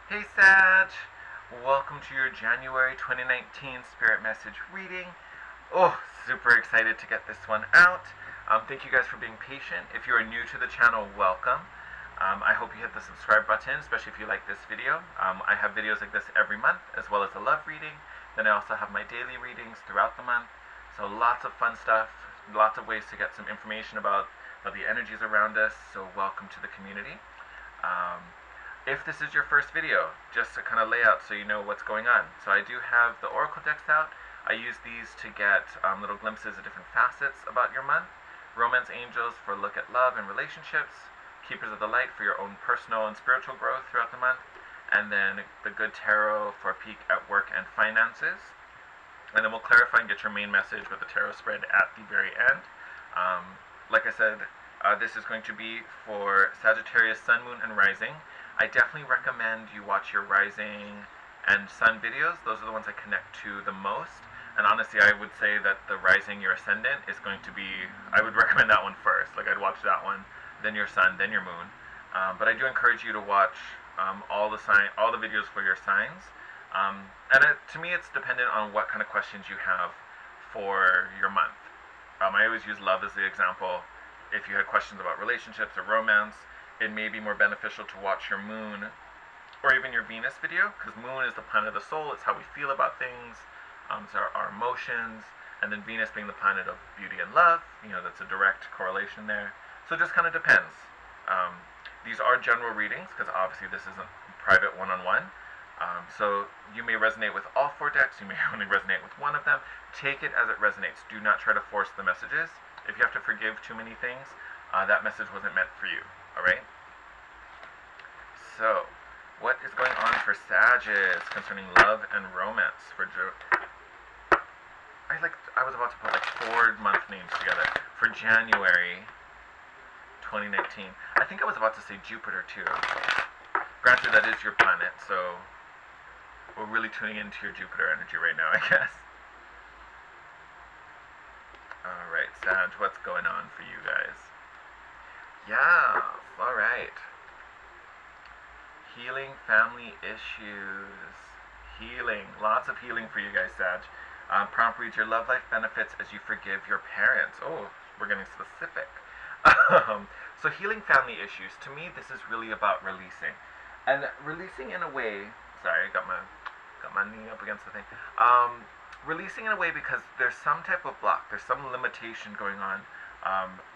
Hey Sag! Welcome to your January 2019 Spirit Message reading. Oh, super excited to get this one out. Thank you guys for being patient. If you are new to the channel, welcome. I hope you hit the subscribe button, especially if you like this video. I have videos like this every month, as well as a love reading. Then I also have my daily readings throughout the month. So lots of fun stuff, lots of ways to get some information about the energies around us. So welcome to the community. If this is your first video, just to kind of lay out so you know what's going on. So I do have the oracle decks out. I use these to get little glimpses of different facets about your month. Romance angels for a look at love and relationships. Keepers of the light for your own personal and spiritual growth throughout the month. And then the good tarot for a peek at work and finances. And then we'll clarify and get your main message with the tarot spread at the very end. Like I said, this is going to be for Sagittarius Sun, Moon, and Rising. I definitely recommend you watch your Rising and Sun videos. Those are the ones I connect to the most. And honestly, I would say that the Rising, your Ascendant, is going to be, I would recommend that one first. Like, I'd watch that one, then your Sun, then your Moon. But I do encourage you to watch all the videos for your signs. To me, it's dependent on what kind of questions you have for your month. I always use love as the example. If you had questions about relationships or romance, it may be more beneficial to watch your moon or even your Venus video, because moon is the planet of the soul. It's how we feel about things. It's our emotions. And then Venus being the planet of beauty and love, that's a direct correlation there. So it just kind of depends. These are general readings, because obviously this isn't private one-on-one. So you may resonate with all four decks. You may only resonate with one of them. Take it as it resonates. Do not try to force the messages. If you have to forgive too many things, that message wasn't meant for you. Alright? So, what is going on for Sagittarius concerning love and romance for I was about to put like 4 month names together for January 2019. I think I was about to say Jupiter too. Granted, that is your planet, so we're really tuning into your Jupiter energy right now, I guess. Alright, Sag, what's going on for you guys? Yeah, alright. Healing family issues. Healing. Lots of healing for you guys, Sag. Prompt reads your love life benefits as you forgive your parents. Oh, we're getting specific. So healing family issues. To me, this is really about releasing. And releasing in a way... Sorry, I got my knee up against the thing. Releasing in a way because there's some type of block. There's some limitation going on.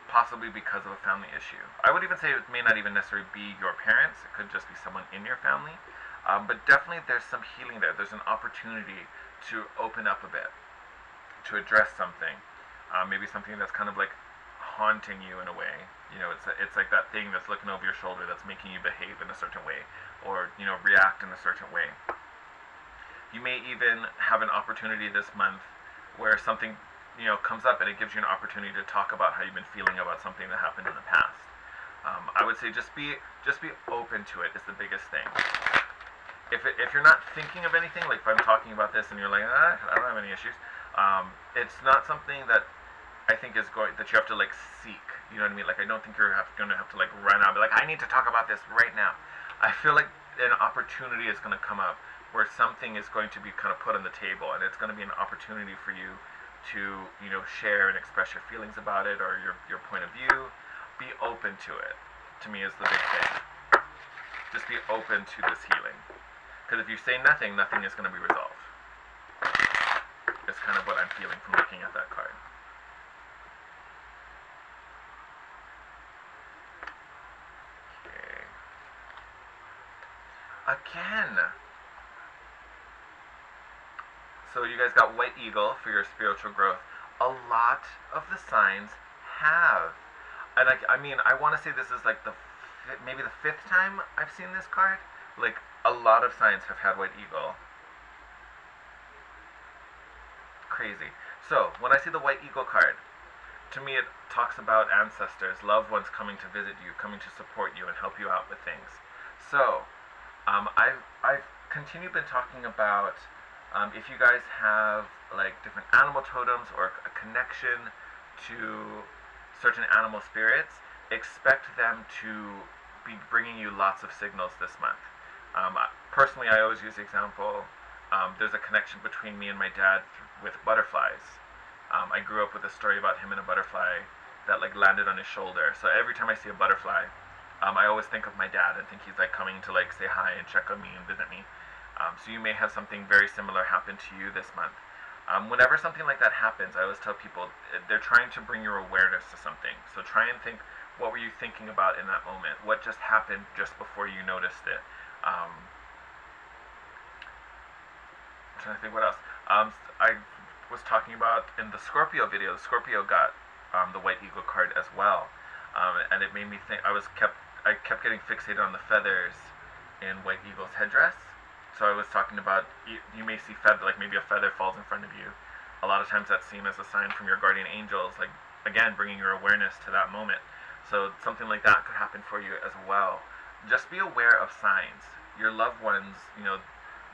Possibly because of a family issue. I would even say it may not even necessarily be your parents. It could just be someone in your family. But definitely there's some healing there. There's an opportunity to open up a bit, to address something. Maybe something that's kind of like haunting you in a way. It's like that thing that's looking over your shoulder that's making you behave in a certain way, or react in a certain way. You may even have an opportunity this month where something comes up and it gives you an opportunity to talk about how you've been feeling about something that happened in the past. I would say just be open to it is the biggest thing. If you're not thinking of anything, like if I'm talking about this and you're like, I don't have any issues, it's not something that I think that you have to like seek. You know what I mean? Like, I don't think you're going to have to like run out and be like, I need to talk about this right now. I feel like an opportunity is going to come up where something is going to be kind of put on the table, and it's going to be an opportunity for you to share and express your feelings about it, or your point of view. Be open to it, to me, is the big thing. Just be open to this healing, because if you say nothing is going to be resolved. It's kind of what I'm feeling from looking at that card. Okay. Again. So you guys got White Eagle for your spiritual growth. A lot of the signs have. And I mean, I want to say this is like maybe the 5th time I've seen this card. Like, a lot of signs have had White Eagle. Crazy. So, when I see the White Eagle card, to me it talks about ancestors, loved ones coming to visit you, coming to support you and help you out with things. So, I've continued been talking about if you guys have like different animal totems or a connection to certain animal spirits, expect them to be bringing you lots of signals this month. personally, I always use the example, there's a connection between me and my dad with butterflies. I grew up with a story about him and a butterfly that like landed on his shoulder. So every time I see a butterfly, I always think of my dad and think he's like coming to like say hi and check on me and visit me. So you may have something very similar happen to you this month. Whenever something like that happens, I always tell people they're trying to bring your awareness to something. So try and think, what were you thinking about in that moment? What just happened just before you noticed it? I'm trying to think what else. I was talking about in the Scorpio video. Scorpio got the White Eagle card as well, and it made me think. I kept getting fixated on the feathers in White Eagle's headdress. So I was talking about, you may see feather, like maybe a feather falls in front of you. A lot of times that's seen as a sign from your guardian angels, like again bringing your awareness to that moment. So something like that could happen for you as well. Just be aware of signs. Your loved ones,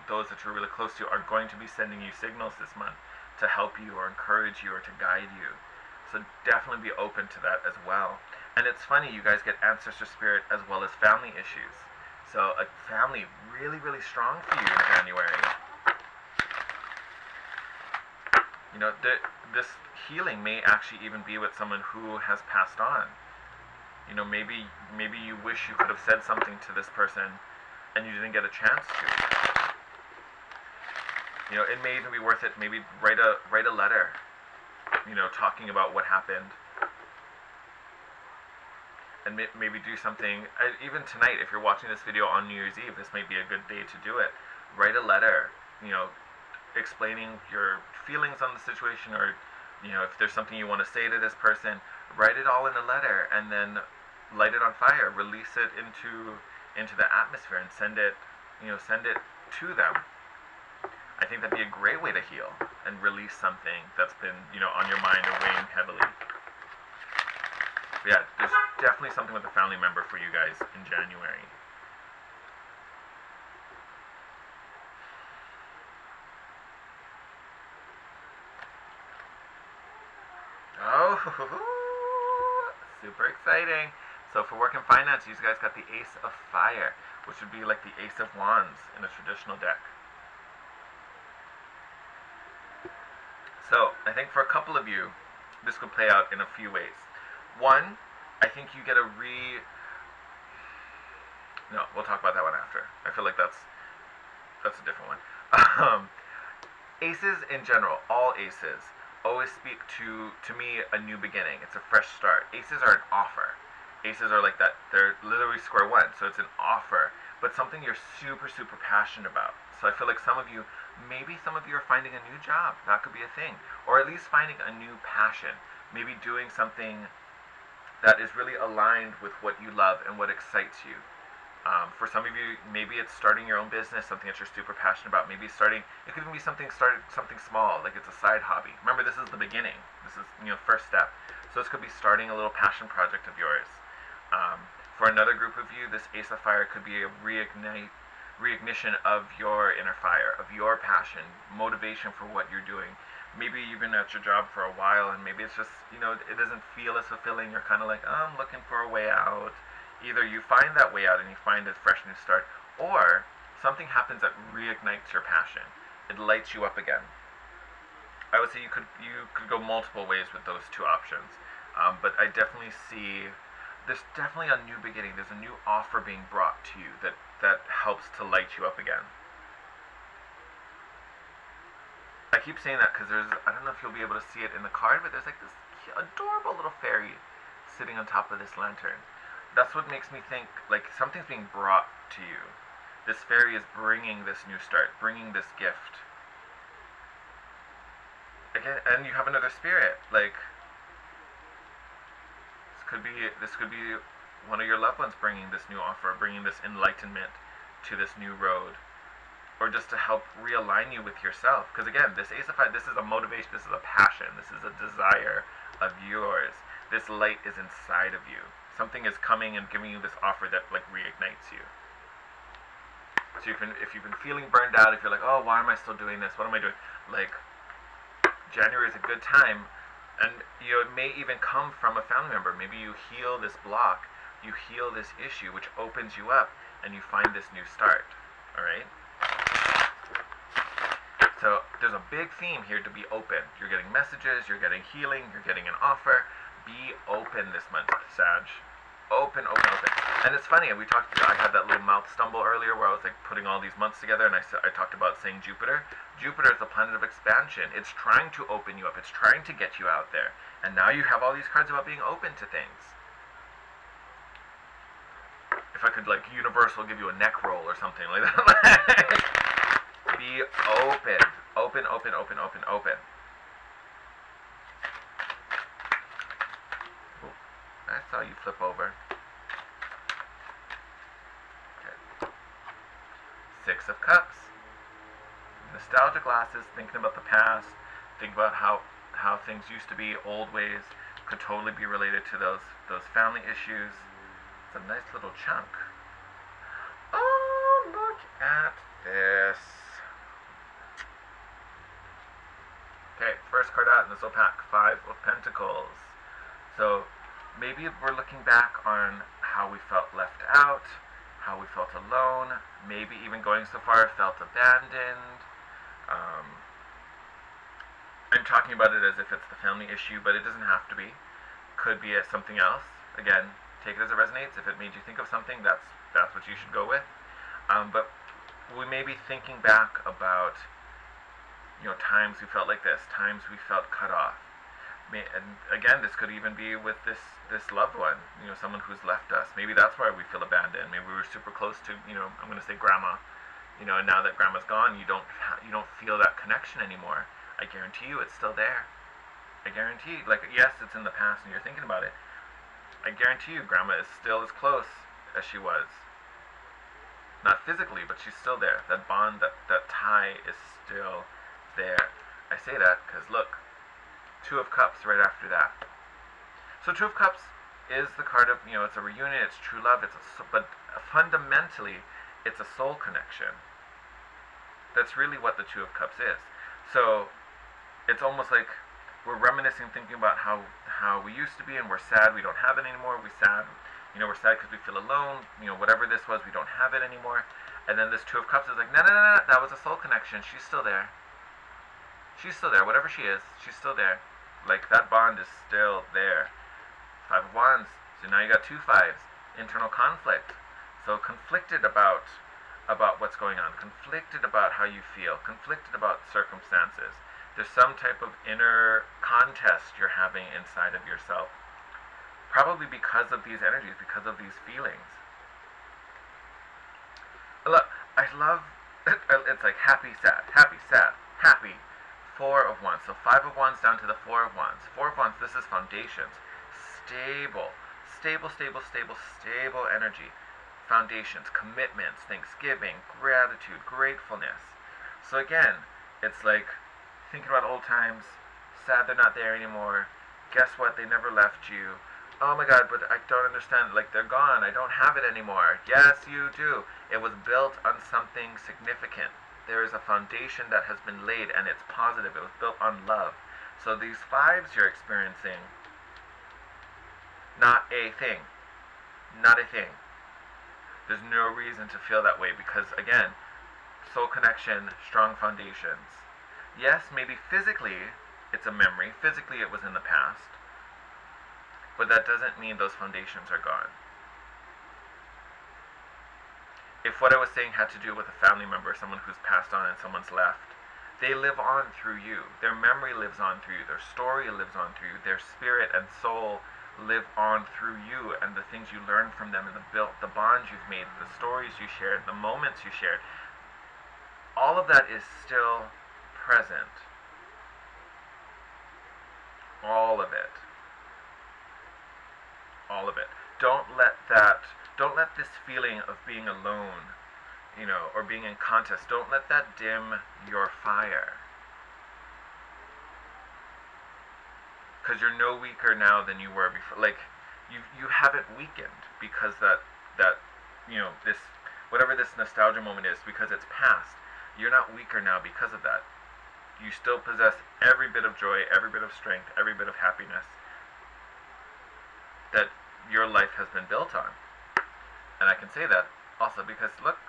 those that you're really close to, are going to be sending you signals this month to help you or encourage you or to guide you. So definitely be open to that as well. And it's funny, you guys get ancestor spirit as well as family issues. So a family really, really strong for you in January. This healing may actually even be with someone who has passed on. Maybe you wish you could have said something to this person and you didn't get a chance to. It may even be worth it. Maybe write a letter, talking about what happened. And maybe do something, even tonight, if you're watching this video on New Year's Eve, this might be a good day to do it. Write a letter, explaining your feelings on the situation, or, if there's something you want to say to this person, write it all in a letter, and then light it on fire, release it into the atmosphere, and send it to them. I think that'd be a great way to heal, and release something that's been, on your mind or weighing heavily. Yeah, there's definitely something with a family member for you guys in January. Oh, super exciting. So for work and finance, you guys got the Ace of Fire, which would be like the Ace of Wands in a traditional deck. So I think for a couple of you, this could play out in a few ways. One, I think you get no, we'll talk about that one after. I feel like that's a different one. Aces in general, all aces, always speak to me a new beginning. It's a fresh start. Aces are an offer. Aces are like that. They're literally square one, so it's an offer, but something you're super, super passionate about. So I feel like maybe some of you are finding a new job. That could be a thing. Or at least finding a new passion. Maybe doing something that is really aligned with what you love and what excites you. For some of you, maybe it's starting your own business, something that you're super passionate about. Maybe it could even be something small, like it's a side hobby. Remember, this is the beginning. This is, first step. So this could be starting a little passion project of yours. For another group of you, this Ace of Fire could be a reignition of your inner fire, of your passion, motivation for what you're doing. Maybe you've been at your job for a while and maybe it's just, it doesn't feel as fulfilling. You're kind of like, oh, I'm looking for a way out. Either you find that way out and you find a fresh new start, or something happens that reignites your passion. It lights you up again. I would say you could go multiple ways with those two options. But I definitely see there's definitely a new beginning. There's a new offer being brought to you that helps to light you up again. I keep saying that because I don't know if you'll be able to see it in the card, but there's like this adorable little fairy sitting on top of this lantern. That's what makes me think like something's being brought to you. This fairy is bringing this new start, bringing this gift. Again, and you have another spirit. Like this could be one of your loved ones bringing this new offer, bringing this enlightenment to this new road. Or just to help realign you with yourself. Because again, this Ace of Fire, this is a motivation, this is a passion, this is a desire of yours. This light is inside of you. Something is coming and giving you this offer that like reignites you. So if you've been feeling burned out, if you're like, oh, why am I still doing this? What am I doing? Like, January is a good time. And it may even come from a family member. Maybe you heal this block, you heal this issue, which opens you up, and you find this new start. All right. So there's a big theme here to be open. You're getting messages, you're getting healing, you're getting an offer. Be open this month, Sag. Open, open, open. And it's funny, I had that little mouth stumble earlier where I was like putting all these months together, and I talked about saying Jupiter. Jupiter is the planet of expansion. It's trying to open you up. It's trying to get you out there. And now you have all these cards about being open to things. If I could, like, Universal give you a neck roll or something like that. Be open. Open, open, open, open, open. I saw you flip over. Okay. Six of Cups. Nostalgia glasses, thinking about the past, think about how things used to be, old ways, could totally be related to those family issues. It's a nice little chunk. Oh, look at this. Okay, first card out in this little pack, Five of Pentacles. So maybe we're looking back on how we felt left out, how we felt alone, maybe even going so far felt abandoned. I'm talking about it as if it's the family issue, but it doesn't have to be. Could be something else. Again, take it as it resonates. If it made you think of something, that's what you should go with. But we may be thinking back about, times we felt like this, times we felt cut off. And again, this could even be with this loved one, someone who's left us. Maybe that's why we feel abandoned. Maybe we were super close to, I'm going to say grandma, and now that grandma's gone, you don't feel that connection anymore. I guarantee you it's still there. I guarantee, yes, it's in the past and you're thinking about it. I guarantee you grandma is still as close as she was. Not physically, but she's still there. That bond, that tie is still there. I say that because look, Two of Cups right after that. So Two of Cups is the card of, it's a reunion, it's true love, but fundamentally, it's a soul connection. That's really what the Two of Cups is. So it's almost like we're reminiscing, thinking about how we used to be, and we're sad we don't have it anymore. We're sad because we feel alone. Whatever this was, we don't have it anymore. And then this Two of Cups is like, no, that was a soul connection. She's still there. She's still there. Whatever she is, she's still there. Like, that bond is still there. Five of Wands. So now you got two fives. Internal conflict. So conflicted about what's going on. Conflicted about how you feel. Conflicted about circumstances. There's some type of inner contest you're having inside of yourself. Probably because of these energies, because of these feelings. Look, I love, it's like happy, sad, happy, sad, happy. Four of Wands. So Five of Wands down to the Four of Wands. Four of Wands, this is foundations. Stable. Stable, stable, stable, stable energy. Foundations, commitments, thanksgiving, gratitude, gratefulness. So again, it's like thinking about old times, sad they're not there anymore. Guess what? They never left you. Oh my God, but I don't understand. Like, they're gone. I don't have it anymore. Yes, you do. It was built on something significant. There is a foundation that has been laid, and it's positive. It was built on love. So these fives you're experiencing, not a thing. Not a thing. There's no reason to feel that way because, again, soul connection, strong foundations. Yes, maybe physically it's a memory. Physically it was in the past. But that doesn't mean those foundations are gone. If what I was saying had to do with a family member, someone who's passed on and someone's left, they live on through you. Their memory lives on through you. Their story lives on through you. Their spirit and soul live on through you, and the things you learn from them, and the bonds you've made, the stories you shared, the moments you shared. All of that is still present. All of it. All of it. Don't let this feeling of being alone, or being in contest, don't let that dim your fire. Because you're no weaker now than you were before. Like, you haven't weakened because this, whatever this nostalgia moment is, because it's past. You're not weaker now because of that. You still possess every bit of joy, every bit of strength, every bit of happiness that your life has been built on. And I can say that also because, look,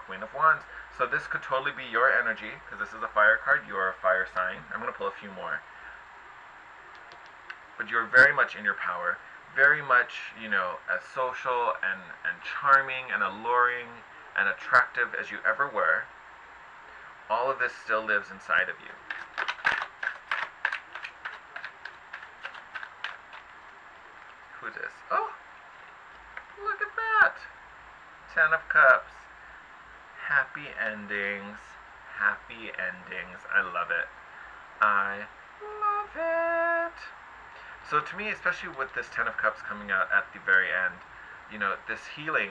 Queen of Wands. So this could totally be your energy, because this is a fire card. You're a fire sign. I'm going to pull a few more. But you're very much in your power, very much, you know, as social and charming and alluring and attractive as you ever were. All of this still lives inside of you. Who's this? Oh, look at that. 10 of Cups. Happy endings. Happy endings. I love it. I love it. So to me, especially with this 10 of Cups coming out at the very end, you know, this healing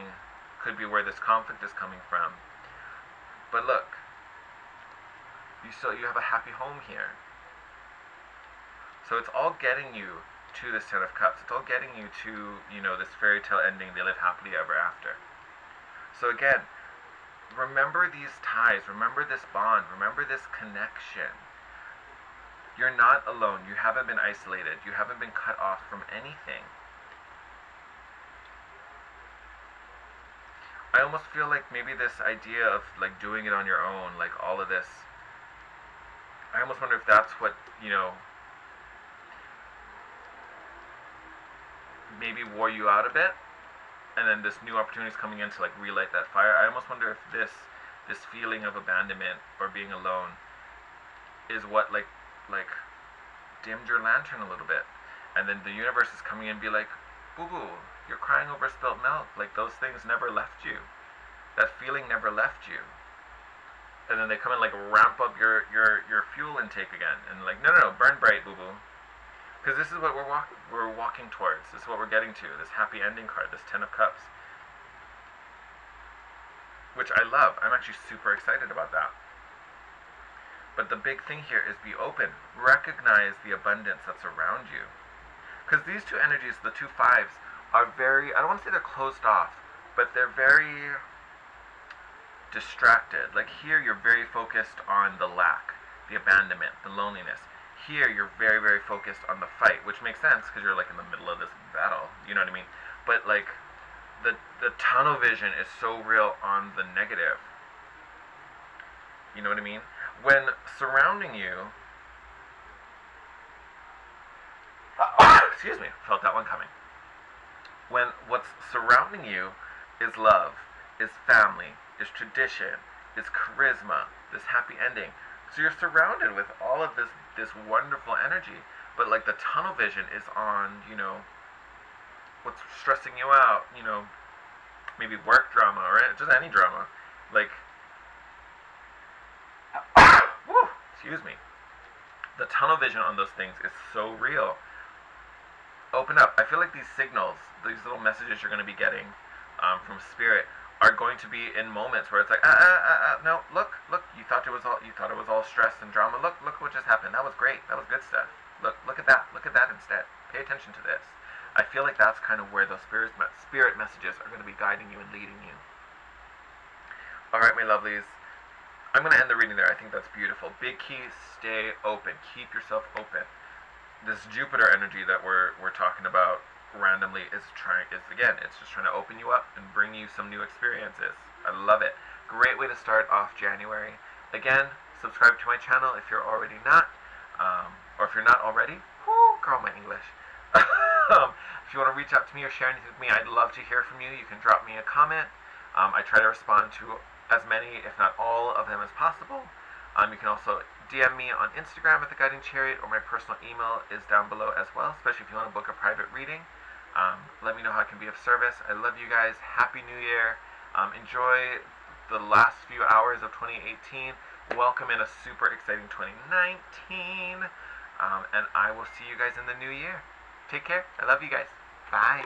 could be where this conflict is coming from. But look, you have a happy home here. So it's all getting you to this 10 of Cups. It's all getting you to, you know, this fairy tale ending. They live happily ever after. So again, remember these ties. Remember this bond. Remember this connection. You're not alone. You haven't been isolated. You haven't been cut off from anything. I almost feel like maybe this idea of like doing it on your own, like all of this, I almost wonder if that's what, you know, maybe wore you out a bit, and then this new opportunity is coming in to like relight that fire. I almost wonder if this feeling of abandonment or being alone is what like dimmed your lantern a little bit, and then the universe is coming in and be like, boo-boo, you're crying over spilt milk. Like, those things never left you. That feeling never left you. And then they come and like ramp up your fuel intake again, and like, no, burn bright, boo-boo, because this is what we're walking towards. This is what we're getting to. This happy ending card, this 10 of Cups, which I love. I'm actually super excited about that. But the big thing here is be open. Recognize the abundance that's around you. Because these two energies, the two fives, are very, I don't want to say they're closed off, but they're very distracted. Like here, you're very focused on the lack, the abandonment, the loneliness. Here, you're very, very focused on the fight, which makes sense because you're like in the middle of this battle. You know what I mean? But like, the tunnel vision is so real on the negative. You know what I mean? When surrounding you, excuse me, felt that one coming. When what's surrounding you is love, is family, is tradition, is charisma, this happy ending. So you're surrounded with all of this wonderful energy, but like the tunnel vision is on, you know, what's stressing you out, you know, maybe work drama or just any drama. Like, woo, excuse me. The tunnel vision on those things is so real. Open up. I feel like these signals, these little messages you're going to be getting from Spirit, are going to be in moments where it's like, no, look, you thought it was all stress and drama. Look what just happened. That was great. That was good stuff. Look at that instead. Pay attention to this. I feel like that's kind of where those spirit messages are going to be guiding you and leading you. All right, my lovelies. I'm going to end the reading there. I think that's beautiful. Big key, stay open. Keep yourself open. This Jupiter energy that we're talking about randomly is just trying to open you up and bring you some new experiences. I love it. Great way to start off January. Again, subscribe to my channel if you're already not, or if you're not already. Whoo, girl, my English. If you want to reach out to me or share anything with me, I'd love to hear from you. You can drop me a comment. I try to respond to as many, if not all, of them as possible. You can also DM me on Instagram at The Guiding Chariot, or my personal email is down below as well, especially if you want to book a private reading. Let me know how I can be of service. I love you guys. Happy New Year. Enjoy the last few hours of 2018. Welcome in a super exciting 2019. And I will see you guys in the new year. Take care. I love you guys. Bye.